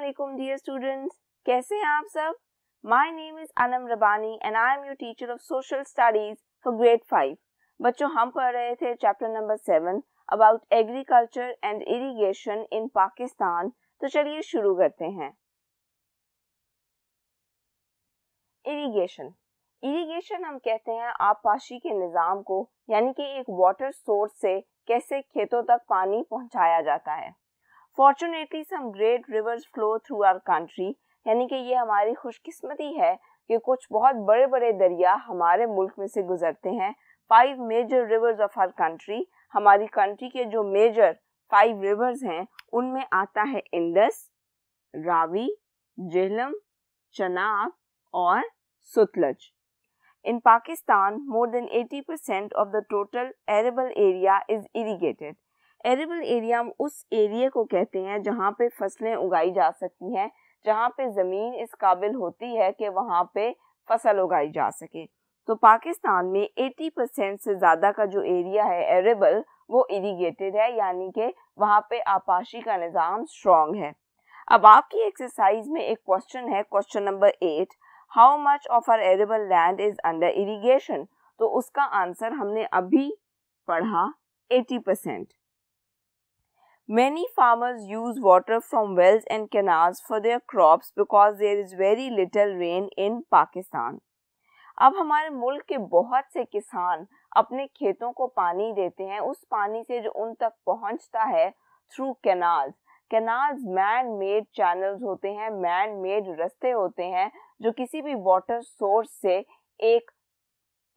Assalamualaikum dear students, कैसे हैं आप सब? My name is Anam Rabani and I am your teacher of Social Studies for Grade 5. बच्चों, हम पढ़ रहे थे chapter number 7 about Agriculture and Irrigation in Pakistan. तो चलिए शुरू करते हैं. इरिगेशन हम कहते हैं आबपाशी के निज़ाम को, यानी कि एक वाटर सोर्स से कैसे खेतों तक पानी पहुंचाया जाता है. Fortunately, some great rivers flow through our country, यानी कि ये हमारी खुशकिस्मती है कि कुछ बहुत बड़े बड़े दरिया हमारे मुल्क में से गुजरते हैं. 5 major rivers of our country, हमारी कंट्री के जो मेजर 5 rivers हैं उनमें आता है इंडस, रावी, झेलम, चनाब और Sutlej. In Pakistan, more than 80% of the total arable area is irrigated. Arable area हम उस एरिया को कहते हैं जहाँ पे फसलें उगाई जा सकती हैं, जहाँ पे ज़मीन इस काबिल होती है कि वहाँ पे फसल उगाई जा सके. तो पाकिस्तान में 80% से ज़्यादा का जो एरिया है एरेबल, वो इरिगेटेड है, यानी कि वहाँ पे आबपाशी का निज़ाम स्ट्रॉन्ग है. अब आपकी एक्सरसाइज में एक क्वेश्चन है, question number 8, how much of our arable land is under irrigation. तो उसका आंसर हमने अभी पढ़ा 80%. Many farmers use water from wells and canals for their crops because there is very little rain in Pakistan. अब हमारे मुल्क के बहुत से किसान अपने खेतों को पानी देते हैं, उस पानी से जो उन तक पहुंचता है through canals. Canals man made channels होते हैं, मैन मेड रास्ते होते हैं जो किसी भी वाटर सोर्स से एक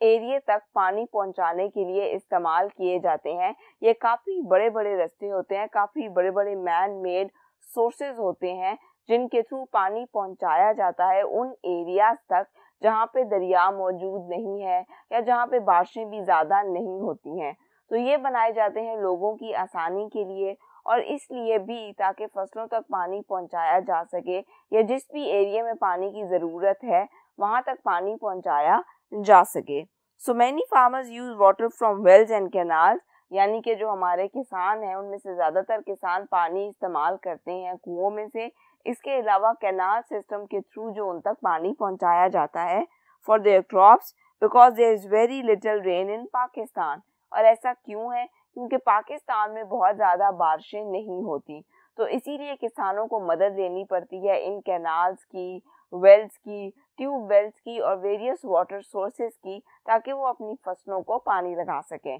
एरिया तक पानी पहुंचाने के लिए इस्तेमाल किए जाते हैं. ये काफ़ी बड़े बड़े रास्ते होते हैं, काफ़ी बड़े बड़े मैन मेड सोर्सेज होते हैं जिनके थ्रू पानी पहुंचाया जाता है उन एरियाज तक जहाँ पे दरिया मौजूद नहीं है या जहाँ पे बारिशें भी ज़्यादा नहीं होती हैं. तो ये बनाए जाते हैं लोगों की आसानी के लिए और इसलिए भी ताकि फसलों तक पानी पहुंचाया जा सके या जिस भी एरिया में पानी की ज़रूरत है वहाँ तक पानी पहुंचाया जा सके. So many farmers use water from wells and canals, यानी कि जो हमारे किसान हैं उनमें से ज़्यादातर किसान पानी इस्तेमाल करते हैं कुओं में से. इसके अलावा कैनाल सिस्टम के थ्रू जो उन तक पानी पहुंचाया जाता है for their crops because there is very little rain in Pakistan. और ऐसा क्यों है? क्योंकि पाकिस्तान में बहुत ज़्यादा बारिशें नहीं होती, तो इसीलिए किसानों को मदद लेनी पड़ती है इन कैनाल्स की, वेल्स की, ट्यूब वेल्स की और वेरियस वाटर सोर्सेज की, ताकि वो अपनी फसलों को पानी लगा सकें.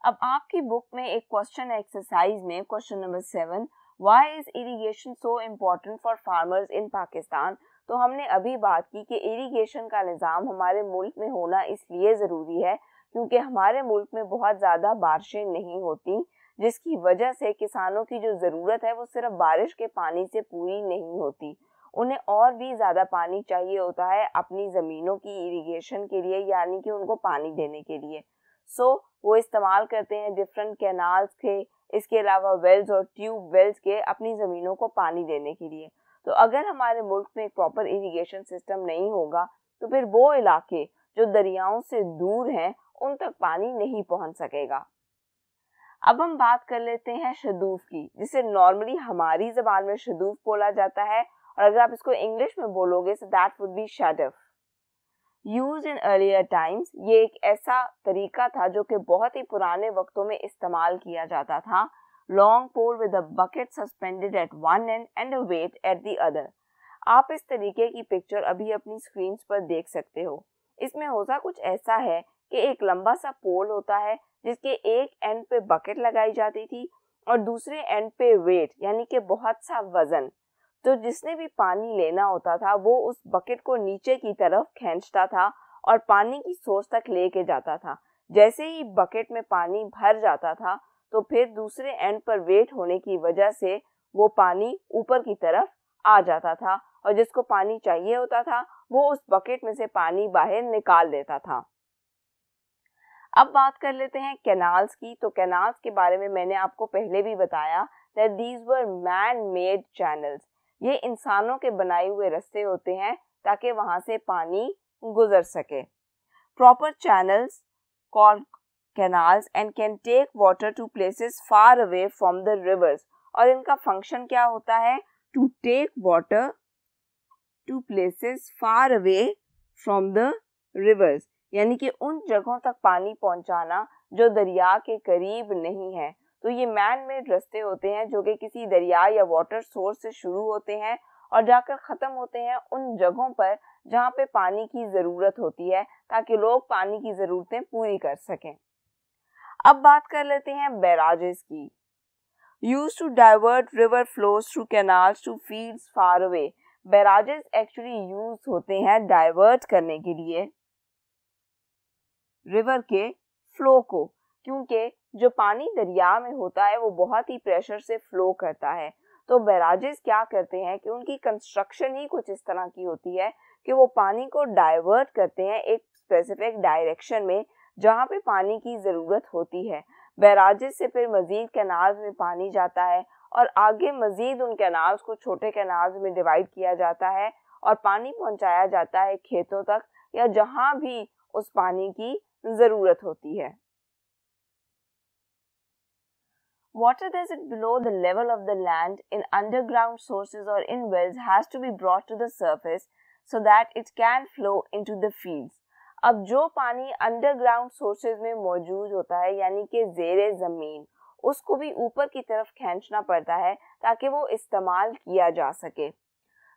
अब आपकी बुक में एक क्वेश्चन है एक्सरसाइज में, question number 7, why is irrigation so important for farmers in Pakistan. तो हमने अभी बात की कि इरिगेशन का निज़ाम हमारे मुल्क में होना इसलिए ज़रूरी है क्योंकि हमारे मुल्क में बहुत ज़्यादा बारिशें नहीं होती, जिसकी वजह से किसानों की जो ज़रूरत है वो सिर्फ बारिश के पानी से पूरी नहीं होती. उन्हें और भी ज़्यादा पानी चाहिए होता है अपनी ज़मीनों की इरिगेशन के लिए, यानी कि उनको पानी देने के लिए. वो इस्तेमाल करते हैं डिफरेंट कैनाल्स के, इसके अलावा वेल्स और ट्यूब वेल्स के अपनी ज़मीनों को पानी देने के लिए. तो अगर हमारे मुल्क में एक प्रॉपर इरिगेशन सिस्टम नहीं होगा तो फिर वो इलाके जो दरियाओं से दूर हैं उन तक पानी नहीं पहुंच सकेगा. अब हम बात कर लेते हैं शदूफ की, जिसे नॉर्मली हमारी ज़बान में शदूफ बोला जाता है और अगर आप इसको इंग्लिश में बोलोगे तो that would be shadoof. Used in earlier times, ये एक ऐसा तरीका था जो कि बहुत ही पुराने वक्तों में इस्तेमाल किया जाता था. Long pole with a bucket suspended at one end and a weight at the other. आप इस तरीके की पिक्चर अभी अपनी स्क्रीन पर देख सकते हो. इसमें होता कुछ ऐसा है कि एक लंबा सा पोल होता है जिसके एक एंड पे बकेट लगाई जाती थी और दूसरे एंड पे वेट, यानी कि बहुत सा वजन. तो जिसने भी पानी लेना होता था वो उस बकेट को नीचे की तरफ खींचता था और पानी की सोर्स तक लेके जाता था. जैसे ही बकेट में पानी भर जाता था तो फिर दूसरे एंड पर वेट होने की वजह से वो पानी ऊपर की तरफ आ जाता था और जिसको पानी चाहिए होता था वो उस बकेट में से पानी बाहर निकाल लेता था. अब बात कर लेते हैं कैनाल्स की. तो कैनाल्स के बारे में मैंने आपको पहले भी बताया that these were man made channels. ये इंसानों के बनाए हुए रास्ते होते हैं ताकि वहां से पानी गुजर सके. Proper channels called canals and can take water to places far away from the rivers. और इनका फंक्शन क्या होता है? To take water to places far away from the rivers, यानी कि उन जगहों तक पानी पहुंचाना जो दरिया के करीब नहीं है। तो ये मैन मेड रास्ते होते हैं जो कि किसी दरिया या वाटर सोर्स से शुरू होते हैं और जाकर ख़त्म होते हैं उन जगहों पर जहाँ पे पानी की ज़रूरत होती है, ताकि लोग पानी की ज़रूरतें पूरी कर सकें। अब बात कर लेते हैं बैराजेस की। Used to divert river flows through canals to fields far away. Barrages actually use होते हैं डाइवर्ट करने के लिए रिवर के फ्लो को, क्योंकि जो पानी दरिया में होता है वो बहुत ही प्रेशर से फ्लो करता है। तो बैराजेस क्या करते हैं कि उनकी कंस्ट्रक्शन ही कुछ इस तरह की होती है कि वो पानी को डाइवर्ट करते हैं एक स्पेसिफिक डायरेक्शन में जहाँ पे पानी की ज़रूरत होती है। बैराजेस से फिर मज़ीद कैनाल्स में पानी जाता है और आगे मज़ीद उन कैनाल्स को छोटे कैनाल्स में डिवाइड किया जाता है और पानी पहुंचाया जाता है खेतों तक या जहाँ भी उस पानी की ज़रूरत होती है। Water that is below the level of the land in underground sources or in wells has to be brought to the surface so that it can flow into the fields. अब जो पानी अंडरग्राउंड सोर्सेज में मौजूद होता है यानी कि ज़ेरे ज़मीन, उसको भी ऊपर की तरफ खींचना पड़ता है ताकि वो इस्तेमाल किया जा सके।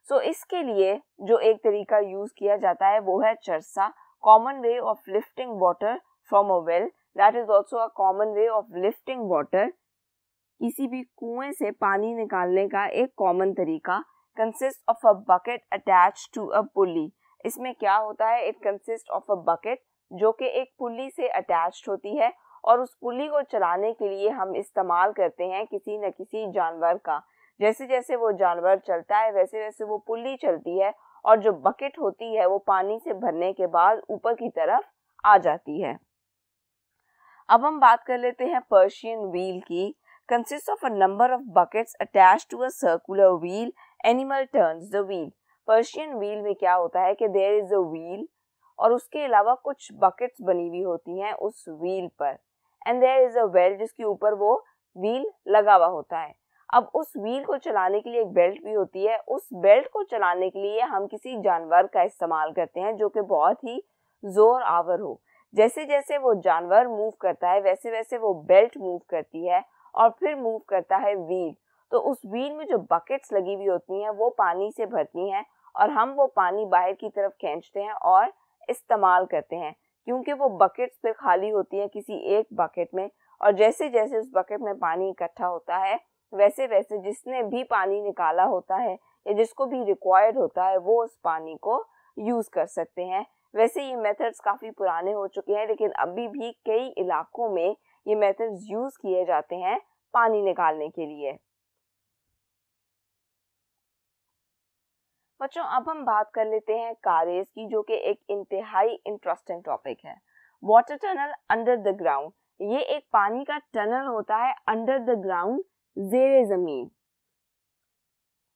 सो इसके लिए जो एक तरीका यूज़ किया जाता है वो है चरसा, common way of lifting water from a well, that is also a common way of lifting water. किसी भी कुएं से पानी निकालने का एक कॉमन तरीका consist of a bucket attached to a pulley. इसमें क्या होता है? It consist of a bucket जो कि एक पुली से अटैच्ड होती है और उस पुली को चलाने के लिए हम इस्तेमाल करते हैं किसी न किसी जानवर का। जैसे जैसे वो जानवर चलता है वैसे वैसे वो पुली चलती है और जो बकेट होती है वो पानी से भरने के बाद ऊपर की तरफ आ जाती है। अब हम बात कर लेते हैं पर्शियन व्हील की। Consists of a number of buckets attached to a circular wheel. Animal turns the wheel. Persian wheel में क्या होता है कि there is a wheel और उसके अलावा कुछ buckets बनी हुई होती हैं उस व्हील पर, and there is a well जिसके ऊपर वो व्हील लगा हुआ होता है। अब उस व्हील को चलाने के लिए एक बेल्ट भी होती है। उस बेल्ट को चलाने के लिए हम किसी जानवर का इस्तेमाल करते हैं जो कि बहुत ही जोर आवर हो। जैसे जैसे वो जानवर मूव करता है वैसे वैसे वो बेल्ट मूव करती है और फिर मूव करता है व्हील। तो उस व्हील में जो बकेट्स लगी हुई होती हैं वो पानी से भरती हैं और हम वो पानी बाहर की तरफ खींचते हैं और इस्तेमाल करते हैं, क्योंकि वो बकेट्स फिर खाली होती हैं किसी एक बकेट में और जैसे जैसे उस बकेट में पानी इकट्ठा होता है वैसे वैसे जिसने भी पानी निकाला होता है या जिसको भी रिक्वायर्ड होता है वो उस पानी को यूज़ कर सकते हैं। वैसे ये मेथड्स काफ़ी पुराने हो चुके हैं लेकिन अभी भी कई इलाकों में ये मेथड्स यूज किए जाते हैं पानी निकालने के लिए। बच्चों अब हम बात कर लेते हैं कारेज की, जो कि एक इंतहाई इंटरेस्टिंग टॉपिक है। Water tunnel under the ground, ये एक पानी का टनल होता है अंडर द ग्राउंड, ज़ेरे ज़मीन।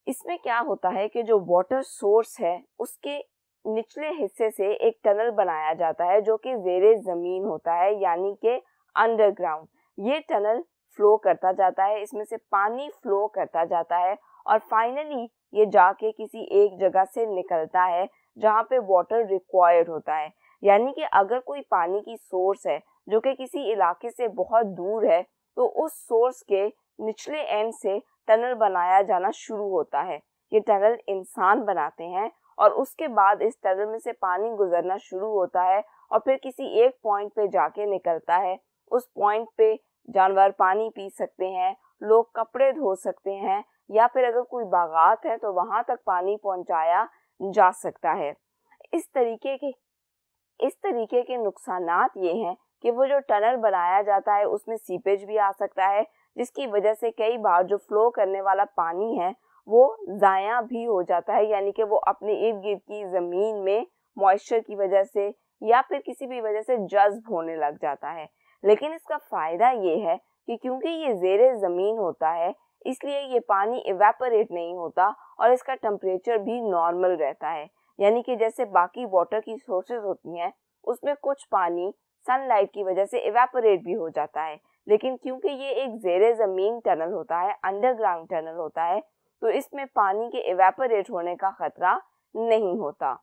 इसमें क्या होता है कि जो वाटर सोर्स है उसके निचले हिस्से से एक टनल बनाया जाता है जो कि ज़ेरे ज़मीन होता है यानी कि अंडरग्राउंड। ये टनल फ्लो करता जाता है, इसमें से पानी फ्लो करता जाता है और फाइनली ये जाके किसी एक जगह से निकलता है जहाँ पे वाटर रिक्वायर्ड होता है। यानी कि अगर कोई पानी की सोर्स है जो कि किसी इलाके से बहुत दूर है तो उस सोर्स के निचले एंड से टनल बनाया जाना शुरू होता है। ये टनल इंसान बनाते हैं और उसके बाद इस टनल में से पानी गुजरना शुरू होता है और फिर किसी एक पॉइंट पे जाके निकलता है। उस पॉइंट पे जानवर पानी पी सकते हैं, लोग कपड़े धो सकते हैं या फिर अगर कोई बागात है तो वहां तक पानी पहुंचाया जा सकता है। इस तरीके के नुकसानात ये हैं कि वो जो टनल बनाया जाता है उसमें सीपेज भी आ सकता है, जिसकी वजह से कई बार जो फ्लो करने वाला पानी है वो ज़ाया भी हो जाता है, यानी कि वो अपने इर्द गिर्द की ज़मीन में मॉइस्चर की वजह से या फिर किसी भी वजह से जज्ब होने लग जाता है। लेकिन इसका फ़ायदा ये है कि क्योंकि ये ज़ेरे ज़मीन होता है इसलिए ये पानी इवेपोरेट नहीं होता और इसका टेम्परेचर भी नॉर्मल रहता है। यानी कि जैसे बाकी वाटर की सोर्सेज होती हैं उसमें कुछ पानी सनलाइट की वजह से इवेपोरेट भी हो जाता है, लेकिन क्योंकि ये एक ज़ेरे ज़मीन टनल होता है, अंडरग्राउंड टनल होता है, तो इसमें पानी के इवेपोरेट होने का खतरा नहीं होता।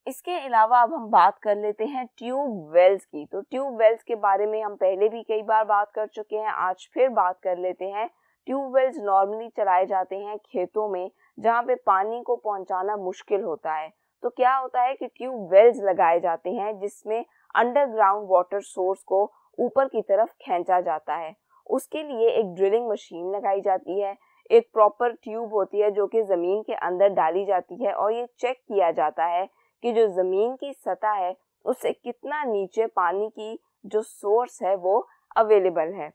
इसके अलावा अब हम बात कर लेते हैं ट्यूब वेल्स की। तो ट्यूब वेल्स के बारे में हम पहले भी कई बार बात कर चुके हैं, आज फिर बात कर लेते हैं। ट्यूब वेल्स नॉर्मली चलाए जाते हैं खेतों में जहाँ पे पानी को पहुँचाना मुश्किल होता है। तो क्या होता है कि ट्यूब वेल्स लगाए जाते हैं जिसमें अंडरग्राउंड वाटर सोर्स को ऊपर की तरफ खींचा जाता है। उसके लिए एक ड्रिलिंग मशीन लगाई जाती है, एक प्रॉपर ट्यूब होती है जो कि ज़मीन के अंदर डाली जाती है और ये चेक किया जाता है कि जो ज़मीन की सतह है उससे कितना नीचे पानी की जो सोर्स है वो अवेलेबल है।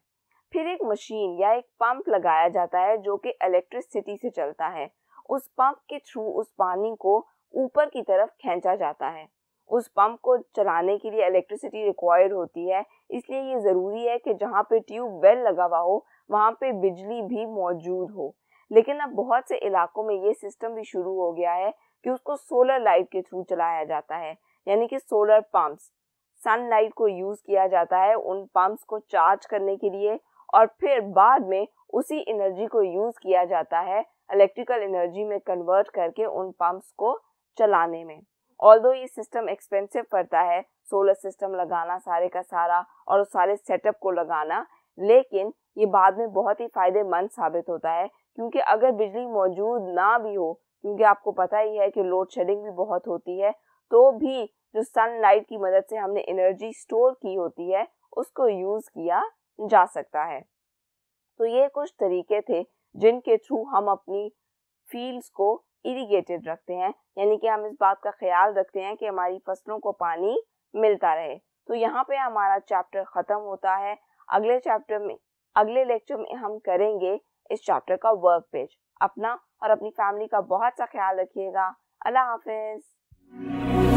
फिर एक मशीन या एक पंप लगाया जाता है जो कि इलेक्ट्रिसिटी से चलता है। उस पंप के थ्रू उस पानी को ऊपर की तरफ खींचा जाता है। उस पंप को चलाने के लिए इलेक्ट्रिसिटी रिक्वायर्ड होती है, इसलिए ये ज़रूरी है कि जहाँ पे ट्यूब वेल लगा हुआ हो वहाँ पे बिजली भी मौजूद हो। लेकिन अब बहुत से इलाकों में ये सिस्टम भी शुरू हो गया है कि उसको सोलर लाइट के थ्रू चलाया जाता है, यानी कि सोलर पंप्स। सनलाइट को यूज़ किया जाता है उन पंप्स को चार्ज करने के लिए और फिर बाद में उसी एनर्जी को यूज़ किया जाता है इलेक्ट्रिकल एनर्जी में कन्वर्ट करके उन पंप्स को चलाने में। ऑल्दो ये सिस्टम एक्सपेंसिव पड़ता है, सोलर सिस्टम लगाना सारे का सारा और उस सारे सेटअप को लगाना, लेकिन ये बाद में बहुत ही फ़ायदेमंद साबित होता है क्योंकि अगर बिजली मौजूद ना भी हो, क्योंकि आपको पता ही है कि लोड शेडिंग भी बहुत होती है, तो भी जो सनलाइट की मदद से हमने एनर्जी स्टोर की होती है उसको यूज़ किया जा सकता है। तो ये कुछ तरीके थे जिनके थ्रू हम अपनी फील्ड्स को इरिगेटेड रखते हैं, यानी कि हम इस बात का ख्याल रखते हैं कि हमारी फसलों को पानी मिलता रहे। तो यहाँ पे हमारा चैप्टर ख़त्म होता है। अगले लेक्चर में हम करेंगे इस चैप्टर का वर्क पेज। अपना और अपनी फैमिली का बहुत सा ख्याल रखिएगा। अल्लाह हाफिज़।